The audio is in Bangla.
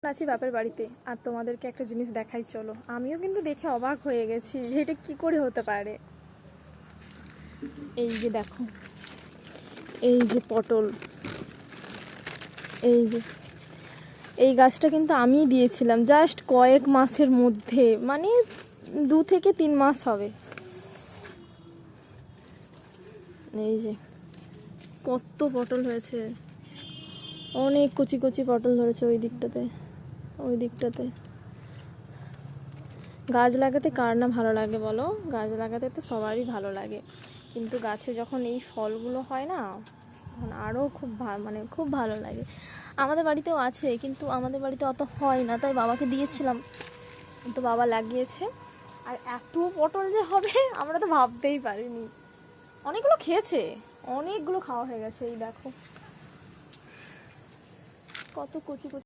আছি বাপের বাড়িতে আর তোমাদেরকে একটা জিনিস দেখাই, চলো। আমিও কিন্তু দেখে অবাক হয়ে গেছি যে এটা কি করে হতে পারে। এই যে দেখো, এই যে পটল, এই যে এই গাছটা কিন্তু আমিই দিয়েছিলাম জাস্ট কয়েক মাসের মধ্যে, মানে 2 থেকে 3 মাস হবে। এই যে কত পটল হয়েছে, অনেক কচি কচি পটল ধরেছে ওই দিকটাতে, ওই দিকটাতে। গাছ লাগাতে কার না ভালো লাগে বলো? গাছ লাগাতে তো সবারই ভালো লাগে, কিন্তু গাছে যখন এই ফলগুলো হয় না, তখন আরও খুব মানে খুব ভালো লাগে। আমাদের বাড়িতেও আছে, কিন্তু আমাদের বাড়িতে অত হয় না, তাই বাবাকে দিয়েছিলাম, তো বাবা লাগিয়েছে। আর এত পটল যে হবে আমরা তো ভাবতেই পারিনি। অনেকগুলো খেয়েছে, অনেকগুলো খাওয়া হয়ে গেছে। এই দেখো কত কচি কচি